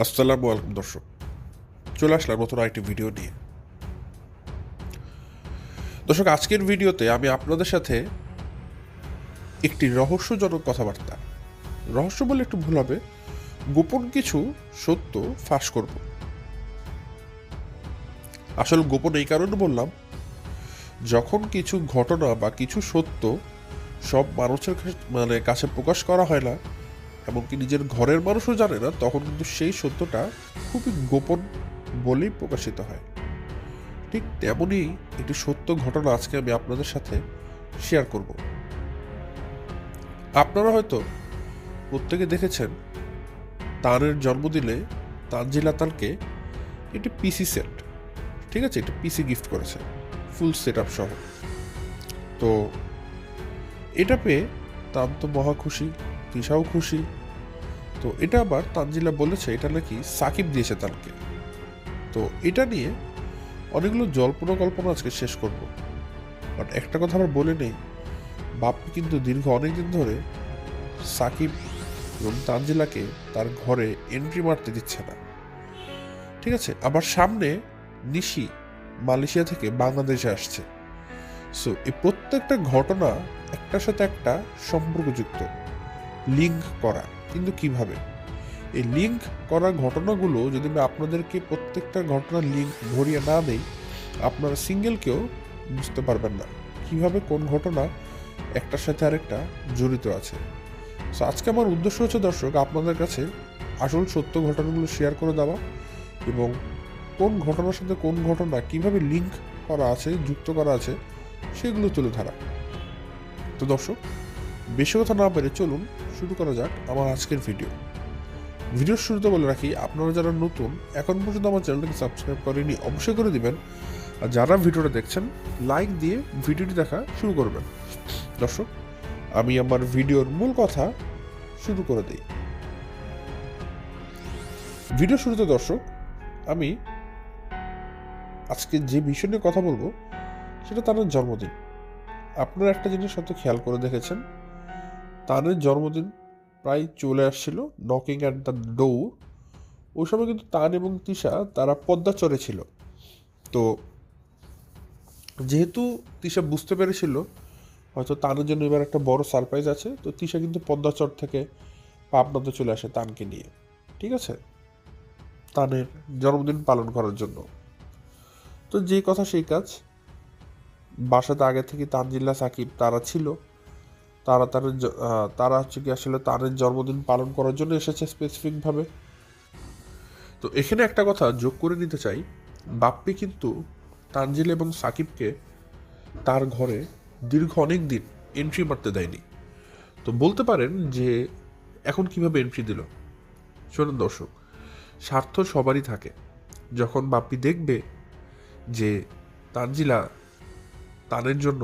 আসসালামু আলাইকুম দর্শক, চলে আসলাম নতুন আরেকটি ভিডিও নিয়ে। দর্শক, আজকের ভিডিওতে আমি আপনাদের সাথে একটি রহস্যজনক কথাবার্তা, রহস্য বলে একটু ভুল হবে, গোপন কিছু সত্য ফাঁস করব। আসলে গোপন এই কারণে বললাম, যখন কিছু ঘটনা বা কিছু সত্য সব মানুষের কাছে প্রকাশ করা হয় না, এমনকি নিজের ঘরের মানুষও জানে না, তখন কিন্তু সেই সত্যটা খুবই গোপন বলেই প্রকাশিত হয়। ঠিক তেমনই একটি সত্য ঘটনা আজকে আমি আপনাদের সাথে শেয়ার করব। আপনারা হয়তো প্রত্যেকে দেখেছেন, তানের জন্মদিনে তানজিলা তানকে একটি পিসি সেট, ঠিক আছে, একটি পিসি গিফট করেছে ফুল সেট আপ সহ। তো এটা পেয়ে তান তো মহা খুশি, তিশাও খুশি। তো এটা আবার তানজিলা বলেছে এটা নাকি সাকিব দিয়েছে তানকে। তো এটা নিয়ে অনেকগুলো জল্পনা কল্পনা আজকে শেষ করব। বাট একটা কথা আবার বলে নেই, বাপ্পি কিন্তু দীর্ঘ অনেকদিন ধরে সাকিব এবং তানজিলাকে তার ঘরে এন্ট্রি মারতে দিচ্ছে না, ঠিক আছে। আবার সামনে নিশি মালয়েশিয়া থেকে বাংলাদেশে আসছে। সো এই প্রত্যেকটা ঘটনা একটার সাথে একটা সম্পর্কযুক্ত, লিঙ্ক করা। কিন্তু কিভাবে এই লিঙ্ক করা ঘটনাগুলো যদি আমি আপনাদেরকে প্রত্যেকটা ঘটনার লিঙ্ক ধরিয়ে না দেই, আপনারা সিঙ্গেল কেউ বুঝতে পারবেন না কিভাবে কোন ঘটনা একটার সাথে আরেকটা জড়িত আছে। সো আজকে আমার উদ্দেশ্য হচ্ছে দর্শক, আপনাদের কাছে আসল সত্য ঘটনাগুলো শেয়ার করে দেওয়া এবং কোন ঘটনার সাথে কোন ঘটনা কিভাবে লিঙ্ক করা আছে, যুক্ত করা আছে, সেগুলো তুলে ধরা। তো দর্শক, বেশি কথা না পেরে চলুন শুরু করা যাক আমার আজকের ভিডিওর শুরুতে বলে রাখি, আপনারা যারা নতুন এখন পর্যন্ত আমার চ্যানেলটাকে সাবস্ক্রাইব করেনি অবশ্যই করে দিবেন, আর যারা ভিডিওটা দেখছেন লাইক দিয়ে ভিডিওটি দেখা শুরু করবেন। দর্শক, আমি আমার ভিডিওর মূল কথা শুরু করে দিই। ভিডিও শুরুতে দর্শক, আমি আজকে যে বিষয় নিয়ে কথা বলবো সেটা তানের জন্মদিন। আপনারা একটা জিনিস হয়তো খেয়াল করে দেখেছেন, তানের জন্মদিন প্রায় চলে আসছিল, নকিং অ্যাট দ্য ডোর। ওই সময় কিন্তু তান এবং তিশা তারা পদ্মাচরে ছিল। তো যেহেতু তিশা বুঝতে পেরেছিল হয়তো তানের জন্য এবার একটা বড় সারপ্রাইজ আছে, তো তিশা কিন্তু পদ্মাচর থেকে পাবনাতে চলে আসে তানকে নিয়ে, ঠিক আছে, তানের জন্মদিন পালন করার জন্য। তো যে কথা সেই কাজ, বাসাতে আগে থেকে তানজিল্লা সাকিব তারা ছিল, তারা হচ্ছে কি আসলে তানের জন্মদিন পালন করার জন্য এসেছে স্পেসিফিকভাবে। তো এখানে একটা কথা যোগ করে নিতে চাই, বাপ্পি কিন্তু তানজিল এবং সাকিবকে তার ঘরে দীর্ঘ অনেক দিন এন্ট্রি মারতে দেয়নি। তো বলতে পারেন যে এখন কিভাবে এন্ট্রি দিল। শোনেন দর্শক, স্বার্থ সবারই থাকে। যখন বাপ্পি দেখবে যে তানজিলা তানের জন্য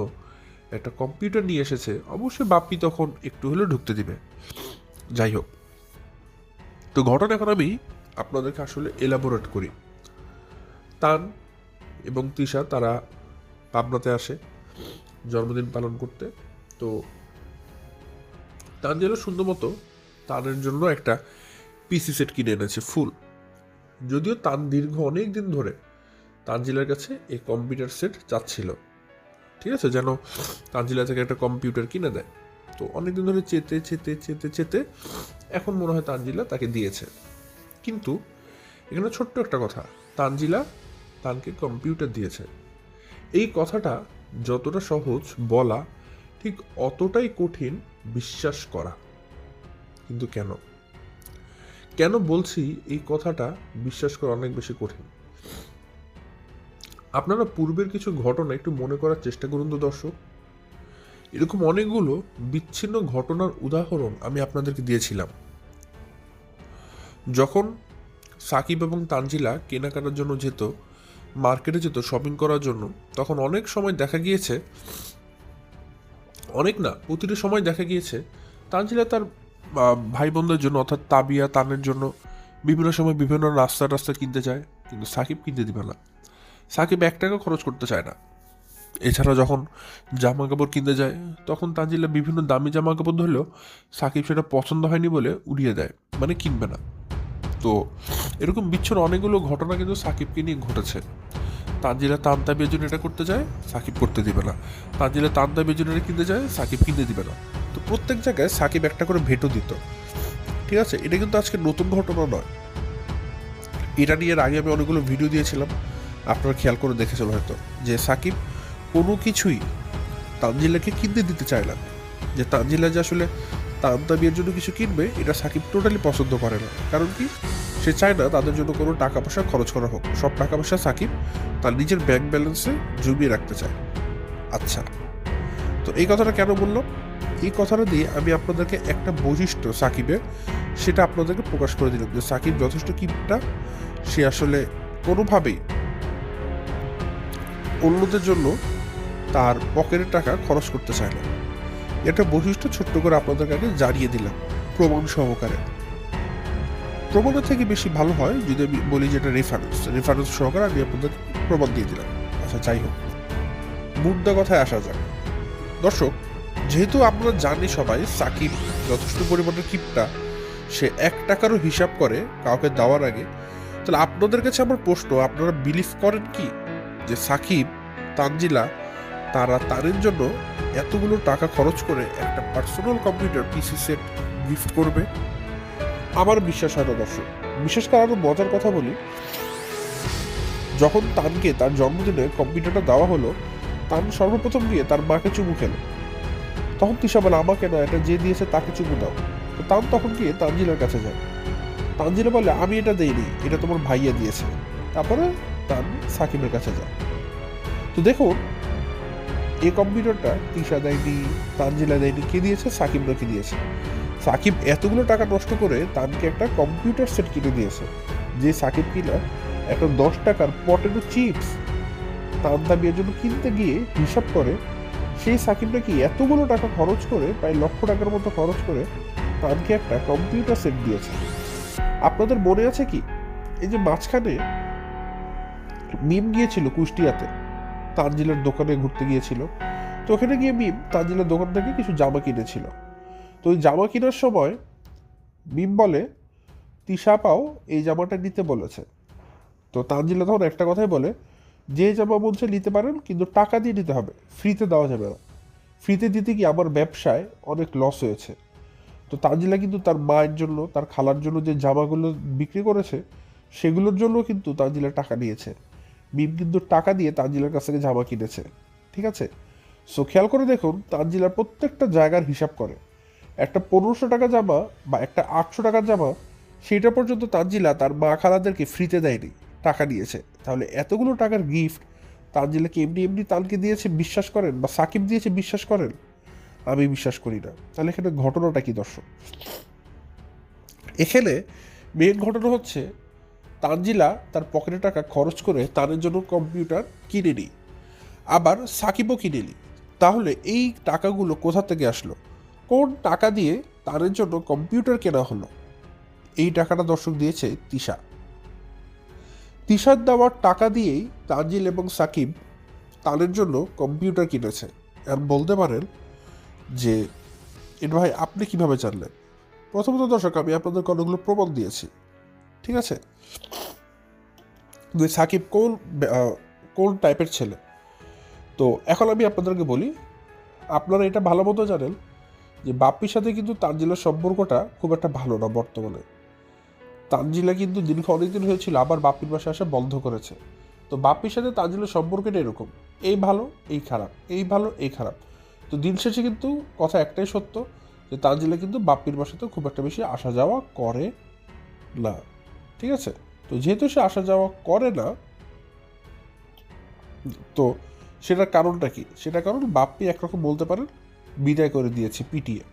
একটা কম্পিউটার নিয়ে এসেছে, অবশ্যই বাপ্পি তখন একটু হলেও ঢুকতে দিবে। যাই হোক, তো ঘটনা এখন আমি আপনাদেরকে আসলে এলাবোরেট করি। তান এবং তিশা তারা পাবনাতে আসে জন্মদিন পালন করতে। তো তানজিলা সুন্দর মতো তানের জন্য একটা পিসি সেট কিনে এনেছে ফুল। যদিও তান দীর্ঘ অনেক দিন ধরে তানজিলার কাছে এই কম্পিউটার সেট চাচ্ছিল, ঠিক আছে, যেন তানজিলা থেকে একটা কম্পিউটার কিনে দেয়। তো অনেকদিন ধরে চেতে চেতে চেতে চেতে এখন মনে হয় তানজিলা তাকে দিয়েছে। কিন্তু এখানে ছোট্ট একটা কথা, তানজিলা তানকে কম্পিউটার দিয়েছে, এই কথাটা যতটা সহজ বলা, ঠিক অতটাই কঠিন বিশ্বাস করা। কিন্তু কেন কেন বলছি এই কথাটা বিশ্বাস করা অনেক বেশি কঠিন? আপনারা পূর্বের কিছু ঘটনা একটু মনে করার চেষ্টা করুন তো দর্শক। এরকম অনেকগুলো বিচ্ছিন্ন ঘটনার উদাহরণ আমি আপনাদেরকে দিয়েছিলাম। যখন সাকিব এবং তানজিলা কেনাকাটার জন্য যেত, মার্কেটে যেত শপিং করার জন্য, তখন অনেক সময় দেখা গিয়েছে, অনেক না প্রতিটি সময় দেখা গিয়েছে তানজিলা তার ভাই বোনদের জন্য অর্থাৎ তাবিয়া তানের জন্য বিভিন্ন সময় বিভিন্ন রাস্তা কিনতে যায়, কিন্তু সাকিব কিনতে দিবে না। সাকিব 1 টাকা খরচ করতে চায় না। এছাড়া যখন জামা কাপড় কিনতে যায়, তখন তানজিলা বিভিন্ন দামি জামা কাপড় ধরলেও সাকিব সেটা পছন্দ হয়নি বলে উড়িয়ে দেয়, মানে কিনবে না। তো এরকম বিচ্ছুর অনেকগুলো ঘটনা কিন্তু সাকিবকে নিয়ে ঘটেছে। তানজিলা তান্তা বেজুন এটা করতে যায়, সাকিব করতে দিবে না। তানজিলা তান্তা বেজুনের কিনতে যায়, সাকিব কিনতে দিবে না। তো প্রত্যেক জায়গায় সাকিব একটা করে ভেটো দিত। ঠিক আছে, এটা কিন্তু আজকে নতুন ঘটনা নয়। এটা নিয়ে আগে আমি অনেকগুলো ভিডিও দিয়েছিলাম, আপনারা খেয়াল করে দেখেছেন হয়তো, যে সাকিব কোনো কিছুই তানজিলাকে কিনতে দিতে চায় না। যে তানজিলা যে আসলে তান্তা বিয়ের জন্য কিছু কিনবে, এটা সাকিব টোটালি পছন্দ করে না। কারণ কি, সে চায় না তাদের জন্য কোনো টাকা পয়সা খরচ করা হোক। সব টাকা পয়সা সাকিব তার নিজের ব্যাংক ব্যালেন্সে জমিয়ে রাখতে চায়। আচ্ছা, তো এই কথাটা কেন বললাম? এই কথাটা দিয়ে আমি আপনাদেরকে একটা বৈশিষ্ট্য সাকিবের, সেটা আপনাদেরকে প্রকাশ করে দিলাম, যে সাকিব যথেষ্ট কিপটা। সে আসলে কোনোভাবেই অন্যদের জন্য তার পকেটের টাকা খরচ করতে চায় না। এটা বৈশিষ্ট্য ছোট্ট করে আপনাদের কাছে জানিয়ে দিলাম প্রমাণ সহকারে। প্রমাণের থেকে বেশি ভালো হয় যদি আমি বলি যে এটা রেফারেন্স সহকারে আমি আপনাদের প্রমাণ দিয়ে দিলাম। আচ্ছা, যাই হোক, মুদ্রা কথায় আসা যাক। দর্শক, যেহেতু আমরা জানি সবাই সাকিব যথেষ্ট পরিমাণের কিপটা, সে 1 টাকারও হিসাব করে কাউকে দেওয়ার আগে, তাহলে আপনাদের কাছে আমার প্রশ্ন, আপনারা বিলিভ করেন কি যে সাকিব, তানজিলা তারা তারের জন্য এতগুলো টাকা খরচ করে একটা personal computer PC set gift করবে? আমার বিশ্বাস হয় না দর্শক। বিশেষ করে আরো মজার কথা বলি, যখন তানকে তার জন্মদিনে কম্পিউটারটা দেওয়া হলো, তান সর্বপ্রথম গিয়ে তার মাকে চুমু খেলো। তখন তিশা বলে, আমাকে না, এটা যে দিয়েছে তাকে চুমু দাও। তো তান তখন গিয়ে তানজিলার কাছে যায়। তানজিলা বলে, আমি এটা দেইনি, এটা তোমার ভাইয়া দিয়েছে। তারপরে তান সাকিবের কাছে যায়। তো দেখুন, এই কম্পিউটারটা তিশা দেয়নি, তানজিলা দেয়নি, কে দিয়েছে? সাকিব নাকি দিয়েছে। সাকিব এতগুলো টাকা নষ্ট করে তানকে একটা কম্পিউটার সেট কিনে দিয়েছে, যে সাকিব কিনা একটা 10 টাকার পটেটো চিপস তান দাবির জন্য কিনতে গিয়ে হিসাব করে, সেই সাকিব নাকি এতগুলো টাকা খরচ করে, প্রায় 1,00,000 টাকার মতো খরচ করে তানকে একটা কম্পিউটার সেট দিয়েছে। আপনাদের মনে আছে কি, এই যে মাঝখানে মিম গিয়েছিল কুষ্টিয়াতে, তানজিলার দোকানে ঘুরতে গিয়েছিল। তো ওখানে গিয়ে মিম তানজিলার দোকান থেকে কিছু জামা কিনেছিল। তো ওই জামা কেনার সময় মিম বলে, তিশা পাও এই জামাটা নিতে বলেছে। তো তানজিলা তখন একটা কথাই বলে, যে জামা বলছে নিতে পারেন, কিন্তু টাকা দিয়ে নিতে হবে, ফ্রিতে দেওয়া যাবে না। ফ্রিতে দিতে গিয়ে আমার ব্যবসায় অনেক লস হয়েছে। তো তানজিলা কিন্তু তার মায়ের জন্য, তার খালার জন্য যে জামাগুলো বিক্রি করেছে, সেগুলোর জন্য কিন্তু তানজিলা টাকা নিয়েছে। মিম কিন্তু টাকা দিয়ে তানজিলার কাছ থেকে জামা কিনেছে। ঠিক আছে, সো খেয়াল করে দেখুন, তানজিলার প্রত্যেকটা জায়গার হিসাব করে। একটা 1500 টাকা জামা বা একটা 800 টাকার জামা, সেটা পর্যন্ত তানজিলা তার মা খালাদেরকে ফ্রিতে দেয়নি, টাকা নিয়েছে। তাহলে এতগুলো টাকার গিফট তানজিলাকে এমনি এমনি তানকে দিয়েছে বিশ্বাস করেন, বা সাকিব দিয়েছে বিশ্বাস করেন? আমি বিশ্বাস করি না। তাহলে এখানে ঘটনাটা কি দর্শক? এখানে মেন ঘটনা হচ্ছে, তানজিলা তার পকেটে টাকা খরচ করে তানের জন্য কম্পিউটার কিনে নি, আবার সাকিবও কিনে নি। তাহলে এই টাকাগুলো কোথা থেকে আসলো? কোন টাকা দিয়ে তানের জন্য কম্পিউটার কেনা হলো? এই টাকাটা দর্শক দিয়েছে তিশা। তিশার দেওয়ার টাকা দিয়েই তানজিল এবং সাকিব তানের জন্য কম্পিউটার কিনেছে। আর বলতে পারেন যে, এর ভাই আপনি কিভাবে জানলেন? প্রথমত দর্শক, আমি আপনাদের অনেকগুলো প্রমাণ দিয়েছি। ঠিক আছে, সাকিব কোন টাইপের ছেলে। তো এখন আমি আপনাদেরকে বলি, আপনারা এটা ভালো মতো জানেন যে বাপ্পির সাথে কিন্তু তানজিলার সম্পর্কটা খুব একটা ভালো না বর্তমানে। তানজিলা কিন্তু দীর্ঘ অনেকদিন হয়েছিল, আবার বাপ্পির বাসায় আসা বন্ধ করেছে। তো বাপ্পির সাথে তানজিলার সম্পর্কটা এরকম, এই ভালো এই খারাপ, এই ভালো এই খারাপ। তো দিন শেষে কিন্তু কথা একটাই সত্য, যে তানজিলা কিন্তু বাপ্পির বাসাতে খুব একটা বেশি আসা যাওয়া করে না। ঠিক আছে, তো যেহেতু সে আসা যাওয়া করে না, তো সেটার কারণটা কি? সেটা কারণ বাপ্পি একরকম বলতে পারেন বিদায় করে দিয়েছে পিটিয়ে,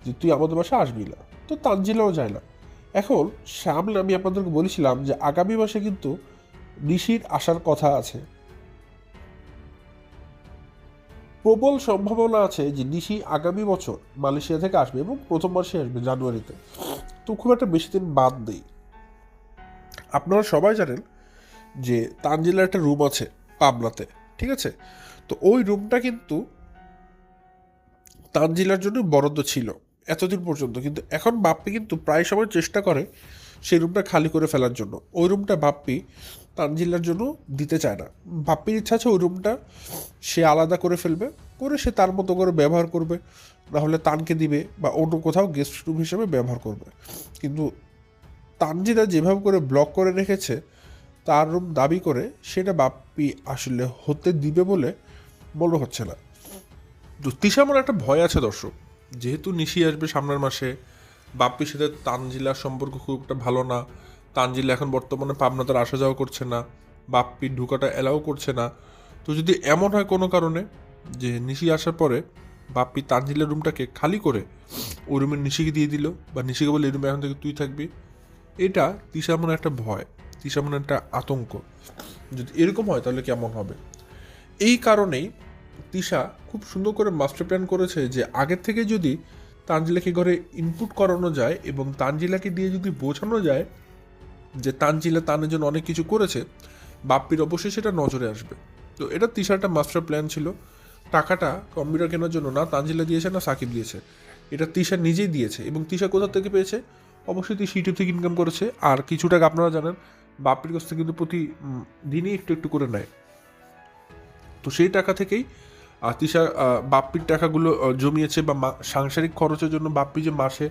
যে তুই আমাদের বাসায় আসবি না। তো তানজিলাও যায় না। এখন সামনে আমি আপনাদেরকে বলেছিলাম যে আগামী মাসে কিন্তু নিশির আসার কথা আছে। প্রবল সম্ভাবনা আছে যে নিশি আগামী বছর মালয়েশিয়া থেকে আসবে, এবং প্রথম মাসে আসবে জানুয়ারিতে। তো খুব একটা বেশি দিন বাদ নেই। আপনারা সবাই জানেন যে তানজিলার একটা রুম আছে পাবনাতে। ঠিক আছে, তো ওই রুমটা কিন্তু তানজিলার জন্য বরাদ্দ ছিল এতদিন পর্যন্ত। কিন্তু এখন বাপ্পি কিন্তু প্রায় সময় চেষ্টা করে সেই রুমটা খালি করে ফেলার জন্য। ওই রুমটা বাপ্পি তানজিলার জন্য দিতে চায় না। বাপ্পির ইচ্ছা আছে ওই রুমটা সে আলাদা করে ফেলবে, করে সে তার মতো করে ব্যবহার করবে, নাহলে তানকে দিবে বা অন্য কোথাও গেস্ট রুম হিসেবে ব্যবহার করবে। কিন্তু তানজিলা যেভাবে করে ব্লক করে রেখেছে তার রুম দাবি করে, সেটা বাপ্পি আসলে হতে দিবে বলে মনে হচ্ছে না। তো তিশা আমার একটা ভয় আছে দর্শক, যেহেতু নিশি আসবে সামনের মাসে, বাপ্পির সাথে তানজিলার সম্পর্ক খুব একটা ভালো না, তানজিলা এখন বর্তমানে পাবনাতে আসা যাওয়া করছে না, বাপ্পির ঢুকাটা অ্যালাউ করছে না। তো যদি এমন হয় কোনো কারণে যে নিশি আসার পরে বাপ্পি তানজিলার রুমটাকে খালি করে ওই রুমের নিশিকে দিয়ে দিল, বা নিশিকে বলে এই রুমে এখন থেকে তুই থাকবি, এটা তিশা মনে একটা ভয়, তিশা মনে একটা আতঙ্ক। যদি এরকম হয় তাহলে কেমন হবে। এই কারণেই তিশা খুব সুন্দর করে মাস্টার প্ল্যান করেছে যে আগের থেকে যদি তানজিলাকে ঘরে ইনপুট করানো যায় এবং তানজিলাকে দিয়ে যদি বোঝানো যায় যে তানজিলা তানের জন্য অনেক কিছু করেছে, বাপ্পির অবশ্যই সেটা নজরে আসবে। তো এটা তিশার একটা মাস্টার প্ল্যান ছিল। টাকাটা কম্পিউটার কেনার জন্য না তানজিলা দিয়েছে না সাকিব দিয়েছে, এটা তিশা নিজেই দিয়েছে। এবং তিশা কোথা থেকে পেয়েছে? অবশ্যই তিশা ইউটিউব থেকে ইনকাম করেছে। আর কিছু টাকা আপনারা জানেন বাপ্পির কাছ থেকে কিন্তু প্রতি দিনই একটু একটু করে নেয়। তো সেই টাকা থেকেই তিশা বাপ্পির টাকাগুলো জমিয়েছে, বা সাংসারিক খরচের জন্য বাপ্পি যে মাসে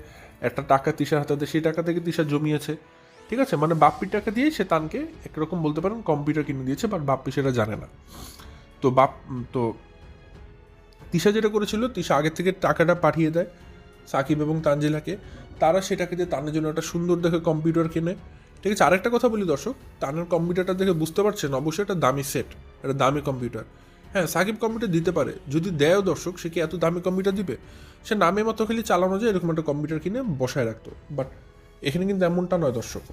একটা টাকা তিশার হাতে দেয় সেই টাকা থেকে তিশা জমিয়েছে। ঠিক আছে, মানে বাপ্পির টাকা দিয়ে সে তানকে একরকম বলতে পারেন কম্পিউটার কিনে দিয়েছে, বাট বাপ্পি সেটা জানে না। তো তিশা যেটা করেছিল, তিশা আগের থেকে টাকাটা পাঠিয়ে দেয় সাকিব এবং তানজিলাকে, তারা সেটাকে দিয়ে তানের জন্য একটা সুন্দর দেখে কম্পিউটার কেনে। ঠিক আছে, আরেকটা কথা বলি দর্শক, তানের কম্পিউটারটা দেখে বুঝতে পারছেন অবশ্যই একটা দামি সেট, একটা দামি কম্পিউটার। হ্যাঁ, সাকিব কম্পিউটার দিতে পারে, যদি দেয়ও দর্শক, সে কি এত দামি কম্পিউটার দিবে? সে নামে মতো খালি চালানো যায় এরকম একটা কম্পিউটার কিনে বসায় রাখতো। বাট এখানে কিন্তু এমনটা নয় দর্শক,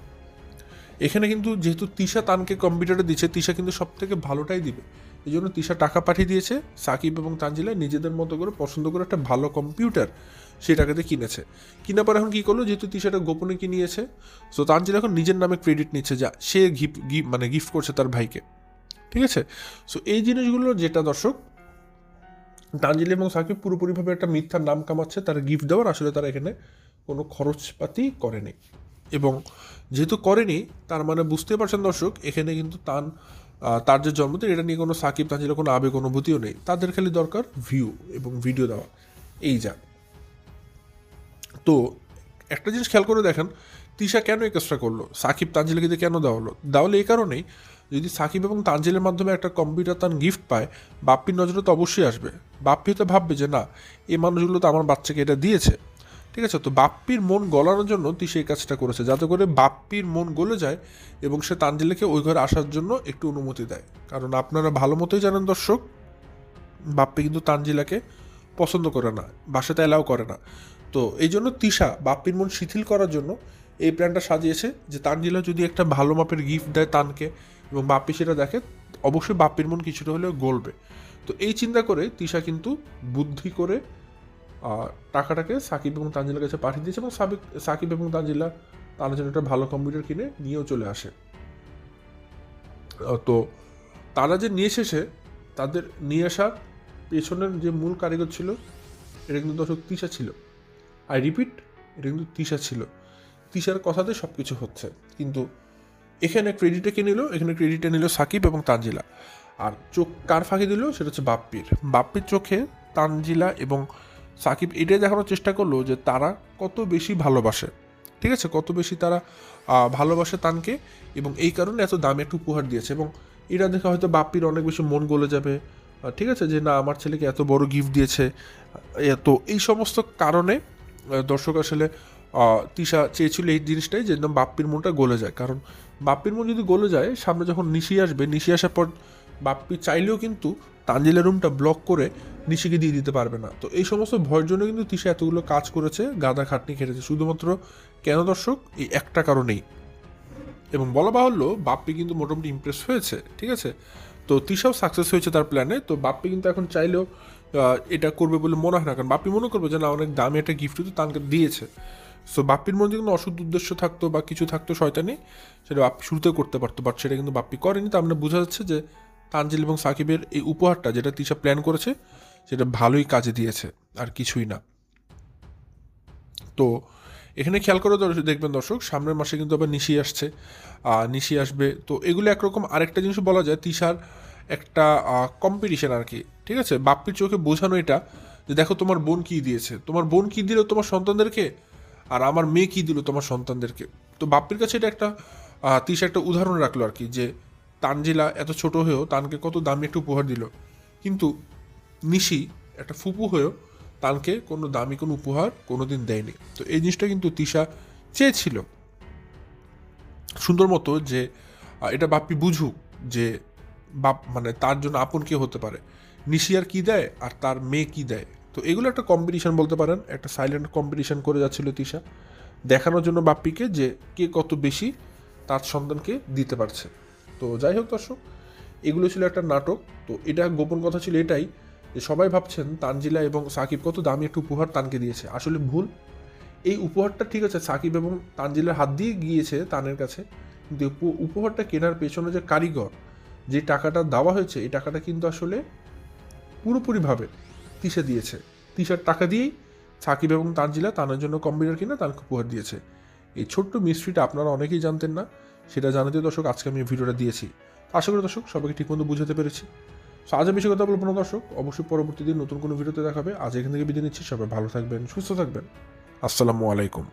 এখানে কিন্তু যেহেতু তিশা তানকে কম্পিউটারে দিচ্ছে, তিশা কিন্তু সব থেকে ভালোটাই দিবে। এই জন্য তিশা টাকা পাঠিয়ে দিয়েছে, সাকিব এবং তানজিলা নিজেদের মতো করে পছন্দ করে একটা ভালো কম্পিউটার সেই টাকাতে কিনেছে। কিনা পরে এখন কী করলো, যেহেতু তিশাটা গোপনে কিনিয়েছে, সো তানজিলা এখন নিজের নামে ক্রেডিট নিচ্ছে, যা সে গিফট করছে তার ভাইকে। ঠিক আছে, সো এই জিনিসগুলো যেটা দর্শক, তানজিলা এবং সাকিব পুরোপুরিভাবে একটা মিথ্যার নাম কামাচ্ছে তারা গিফট দেওয়ার, আসলে তারা এখানে কোনো খরচপাতি করেনি। এবং যেহেতু করেনি, তার মানে বুঝতে পারছেন দর্শক, এখানে কিন্তু তার যে জন্মদিন, এটা নিয়ে কোনো সাকিব তানজিলা কোনো আবেগ অনুভূতিও নেই, তাদের খালি দরকার ভিউ এবং ভিডিও দেওয়া, এই যা। তো একটা জিনিস খেয়াল করে দেখেন, তিশা কেন এই কাজটা করলো, সাকিব তানজিলাকে দিয়ে কেন দেওয়া হলো? তাহলে এই কারণেই, যদি সাকিব এবং তানজিলের মাধ্যমে একটা কম্পিউটার তান গিফট পায়, বাপ্পির নজরে তো অবশ্যই আসবে। বাপ্পি হয়তো ভাববে যে না, এই মানুষগুলো তো আমার বাচ্চাকে এটা দিয়েছে। ঠিক আছে, তো বাপ্পির মন গলানোর জন্য তিশা এই কাজটা করেছে, যাতে করে বাপ্পির মন গলে যায় এবং সে তানজিলাকে ওই ঘরে আসার জন্য একটু অনুমতি দেয়। কারণ আপনারা ভালো মতোই জানেন দর্শক, বাপ্পি কিন্তু তানজিলাকে পছন্দ করে না, বাসাতে অ্যালাউ করে না। তো এই জন্য তিশা বাপ্পির মন শিথিল করার জন্য এই প্ল্যানটা সাজিয়েছে, যে তানজিলা যদি একটা ভালো মাপের গিফট দেয় তানকে এবং বাপ্পি সেটা দেখে, অবশ্যই বাপ্পির মন কিছুটা হলেও গলবে। তো এই চিন্তা করে তিশা কিন্তু বুদ্ধি করে টাকাটাকে সাকিব এবং তানজিলার কাছে পাঠিয়ে দিয়েছে, এবং সাকিব এবং তানজিলা তার জন্য একটা ভালো কম্পিউটার কিনে নিয়েও চলে আসে। তো তারা যে নিয়ে এসেছে, তাদের নিয়ে আসার পেছনের যে মূল কারিগর ছিল, এটা কিন্তু দর্শক তিশা ছিল। আই রিপিট, এটা কিন্তু তিশা ছিল। তিশার কথাতে সব কিছু হচ্ছে। কিন্তু এখানে ক্রেডিটে কে নিল? এখানে ক্রেডিটে নিল সাকিব এবং তানজিলা। আর চোখ কার ফাঁকি দিল? সেটা হচ্ছে বাপ্পির চোখে তানজিলা এবং সাকিব এটাই দেখানোর চেষ্টা করলো যে তারা কত বেশি ভালোবাসে। ঠিক আছে, কত বেশি তারা ভালোবাসে তানকে, এবং এই কারণে এত দামি একটা উপহার দিয়েছে। এবং এটা দেখে হয়তো বাপ্পির অনেক বেশি মন গলে যাবে। ঠিক আছে, যে না, আমার ছেলেকে এত বড় গিফট দিয়েছে। তো এই সমস্ত কারণে দর্শক আসলে তিশা চেয়েছিল এই জিনিসটাই, যে বাপ্পির মনটা গলে যায়। কারণ বাপ্পির মন যদি গলে যায়, সামনে যখন নিশি আসবে, নিশি আসার পর বাপ্পি চাইলেও কিন্তু তানজিলা রুমটা ব্লক করে নিশিকে দিয়ে দিতে পারবে না। তো এই সমস্ত ভয়ের জন্য কিন্তু তিশা এতগুলো কাজ করেছে, গাদা খাটনি খেটেছে, শুধুমাত্র কেন দর্শক? এই একটা কারণেই। এবং বলা বাহুল্য, বাপ্পি কিন্তু মোটামুটি ইমপ্রেস হয়েছে। ঠিক আছে, তো তিশাও সাকসেস হয়েছে তার প্ল্যানে। তো বাপ্পি কিন্তু এখন চাইলেও এটা করবে বলে মনে হয় না, কারণ বাপ্পি মনে করবে যে না, অনেক দামি একটা গিফট তো তাকে দিয়েছে। সো বাপ্পির মধ্যে কোনো অসৎ উদ্দেশ্য থাকতো বা কিছু থাকতো শয়তানি, সেটা বাপ্পি শুরুতে করতে পারতো, বাট সেটা কিন্তু বাপ্পি করেনি। তার মানে বোঝা যাচ্ছে যে তানজিল এবং সাকিবের এই উপহারটা যেটা তিশা প্ল্যান করেছে, সেটা ভালোই কাজে দিয়েছে, আর কিছুই না। তো এখানে খেয়াল করে দেখবেন দর্শক, সামনের মাসে কিন্তু আবার নিশি আসছে, নিশি আসবে। তো এগুলো একরকম। আরেকটা জিনিস বলা যায়, তিশার একটা কম্পিটিশন আর কি, ঠিক আছে? বাপ্পির চোখে বোঝানো এটা যে দেখো তোমার বোন কী দিয়েছে, তোমার বোন কী দিল তোমার সন্তানদেরকে, আর আমার মেয়ে কী দিল তোমার সন্তানদেরকে। তো বাপ্পির কাছে এটা একটা তিশা একটা উদাহরণ রাখলো আর কি, যে তানজিলা এত ছোট হয়েও তানকে কত দামি একটা উপহার দিল, কিন্তু নিশি একটা ফুপু হয়েও তানকে কোনো দামি কোনো উপহার কোনোদিন দেয়নি। তো এই জিনিসটা কিন্তু তিশা চেয়েছিল সুন্দর মতো, যে এটা বাপ্পি বুঝুক যে বাপ মানে তার জন্য আপন কে হতে পারে, নিশি আর কী দেয় আর তার মেয়ে কী দেয়। তো এগুলো একটা কম্পিটিশন বলতে পারেন, একটা সাইলেন্ট কম্পিটিশন করে যাচ্ছিল তিশা, দেখানোর জন্য বাপ্পিকে যে কে কত বেশি তার সন্তানকে দিতে পারছে। তো যাই হোক দর্শক, এগুলো ছিল একটা নাটক। তো এটা গোপন কথা ছিল এটাই, যে সবাই ভাবছেন তানজিলা এবং সাকিব কত দামি একটা উপহার তানকে দিয়েছে, আসলে ভুল। এই উপহারটা ঠিক আছে সাকিব এবং তানজিলার হাত দিয়ে গিয়েছে তানের কাছে, কিন্তু উপহারটা কেনার পেছনে যে কারিগর, যে টাকাটা দেওয়া হয়েছে, এই টাকাটা কিন্তু আসলে পুরোপুরিভাবে তিশা দিয়েছে। তিশার টাকা দিয়েই সাকিব এবং তানজিলা তানের জন্য কম্পিউটার কিনে তাকে উপহার দিয়েছে। এই ছোট্ট মিস্ট্রিটা আপনারা অনেকেই জানতেন না, সেটা জানাতে দর্শক আজকে আমি ভিডিওটা দিয়েছি। আশা করি দর্শক সবাইকে ঠিকমতো বুঝাতে পেরেছি। সো আজ বেশি কথা বলবো না দর্শক, অবশ্যই পরবর্তী দিন নতুন কোনো ভিডিওতে দেখাবে। আজ এখান থেকে বিদায় নিচ্ছি, সবাই ভালো থাকবেন, সুস্থ থাকবেন। আসসালামু আলাইকুম।